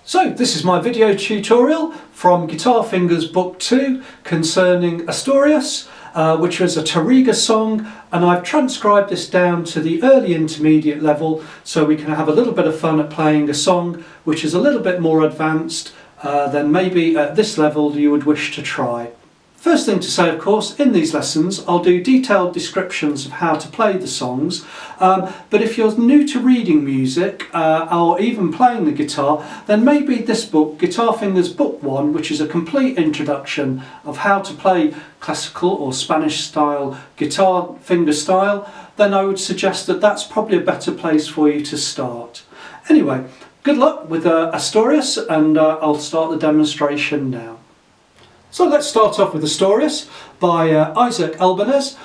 So this is my video tutorial from Guitarfingers Book 2 concerning Asturias, which was a Tariga song, and I've transcribed this down to the early intermediate level so we can have a little bit of fun at playing a song which is a little bit more advanced than maybe at this level you would wish to try. First thing to say, of course, in these lessons I'll do detailed descriptions of how to play the songs, but if you're new to reading music or even playing the guitar, then maybe this book, Guitarfingers Book 1, which is a complete introduction of how to play classical or Spanish style guitar finger style, then I would suggest that that's probably a better place for you to start. Anyway, good luck with Asturias, and I'll start the demonstration now. So let's start off with Asturias by Isaac Albanese.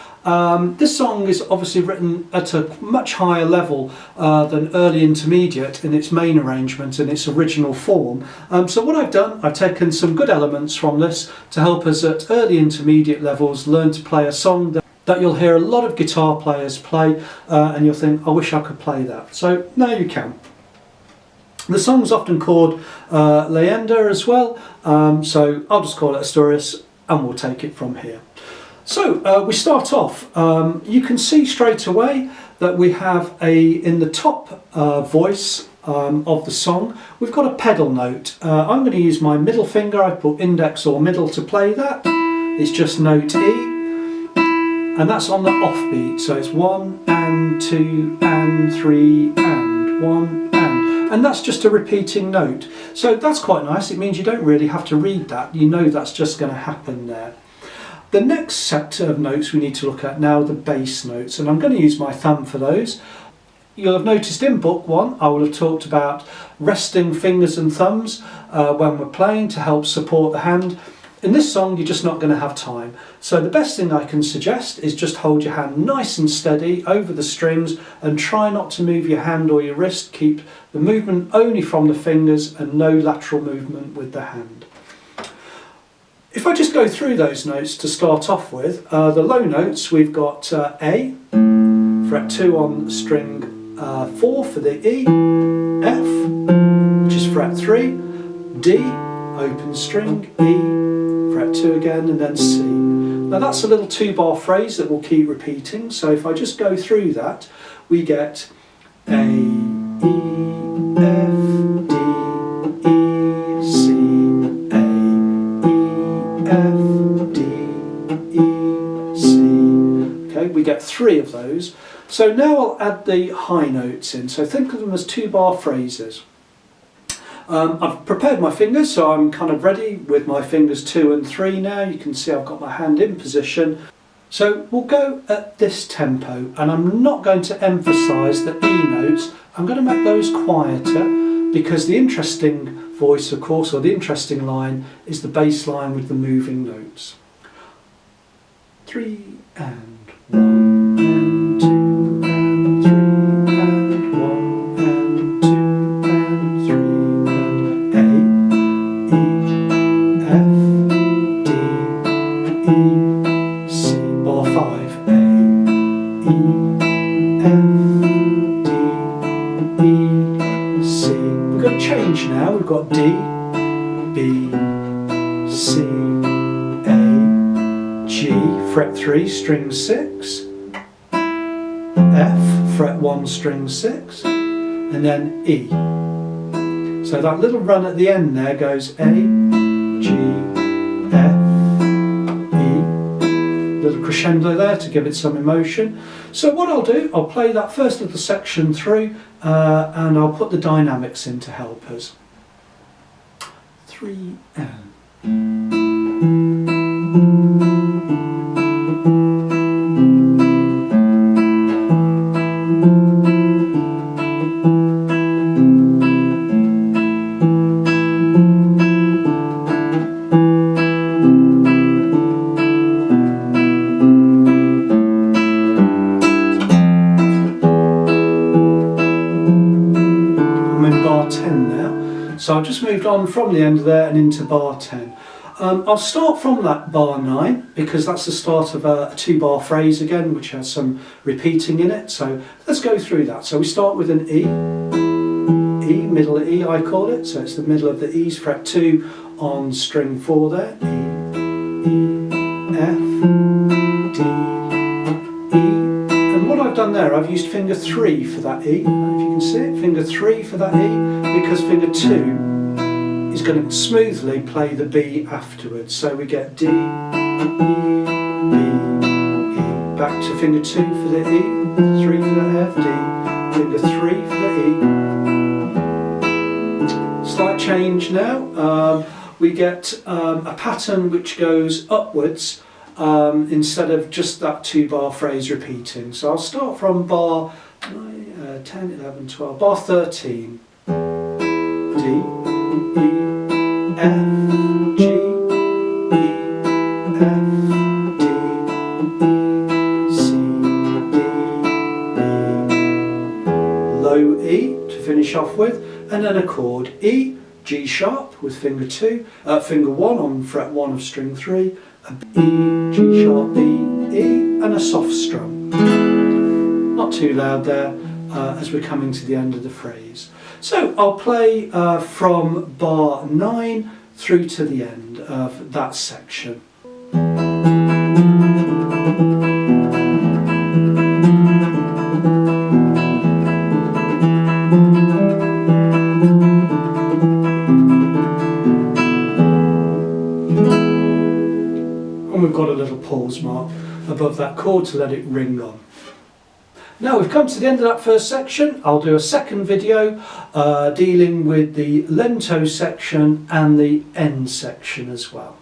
This song is obviously written at a much higher level than early intermediate in its main arrangement and its original form. So what I've done, I've taken some good elements from this to help us at early intermediate levels learn to play a song that you'll hear a lot of guitar players play and you'll think, I wish I could play that. So now you can. The song's often called Leyenda as well, so I'll just call it Asturias and we'll take it from here. So we start off, you can see straight away that we have in the top voice of the song, we've got a pedal note. I'm going to use my middle finger, I put index or middle to play that. It's just note E, and that's on the offbeat, so it's 1 and 2 and 3 and 1 and that's just a repeating note. So that's quite nice, it means you don't really have to read that, you know that's just going to happen there. The next set of notes we need to look at now are the bass notes, and I'm going to use my thumb for those. You'll have noticed in book 1 I will have talked about resting fingers and thumbs when we're playing to help support the hand. In this song you're just not going to have time, so the best thing I can suggest is just hold your hand nice and steady over the strings and try not to move your hand or your wrist. Keep the movement only from the fingers and no lateral movement with the hand. If I just go through those notes to start off with, the low notes, we've got A, fret 2 on string 4 for the E, F, which is fret 3, D, open string, E, fret 2 again, and then C. Now that's a little 2-bar phrase that we'll keep repeating, so if I just go through that, we get A, E, F, D, E, C, A, E, F, D, E, C. Okay, we get 3 of those. So now I'll add the high notes in, so think of them as 2-bar phrases. I've prepared my fingers, so I'm kind of ready with my fingers 2 and 3 now. You can see I've got my hand in position. So we'll go at this tempo, and I'm not going to emphasise the E notes. I'm going to make those quieter because the interesting voice, of course, or the interesting line is the bass line with the moving notes. 3 and 1 and 2 and 3 and 1 and 2 and 3 and A, E, F, D, E, C, bar 5, A, E, F, D, E, C. We've got a change now, we've got D, B, C, A, G, fret 3, string 6, F, fret 1, string 6, and then E. So that little run at the end there goes A, G, F, E, little crescendo there to give it some emotion. So what I'll do, I'll play that first little section through and I'll put the dynamics in to help us. 3 and bar 10 now, so I've just moved on from the end of there and into bar 10. I'll start from that bar 9 because that's the start of a 2-bar phrase again, which has some repeating in it, so let's go through that. So we start with an E, E, middle E I call it, so it's the middle of the E's, fret 2 on string 4 there, E, F, D, E, and what I've done there, I've used finger 3 for that E, I don't know if you can see it, finger 3 for that E, because finger 2 is going to smoothly play the B afterwards, so we get D, E, B, E, back to finger 2 for the E, 3 for the F, D, finger 3 for the E. Slight change now, we get a pattern which goes upwards instead of just that 2-bar phrase repeating. So I'll start from bar 10, 11, 12, bar 13. D, E, F, G, E, F, D, E, C, D, E, low E to finish off with, and then a chord E, G sharp with finger 2, finger 1 on fret 1 of string 3, a E, G sharp, B, E, and a soft strum. Not too loud there as we're coming to the end of the phrase. So I'll play from bar 9 through to the end of that section. And we've got a little pause mark above that chord to let it ring on. Now we've come to the end of that first section. I'll do a second video dealing with the lento section and the end section as well.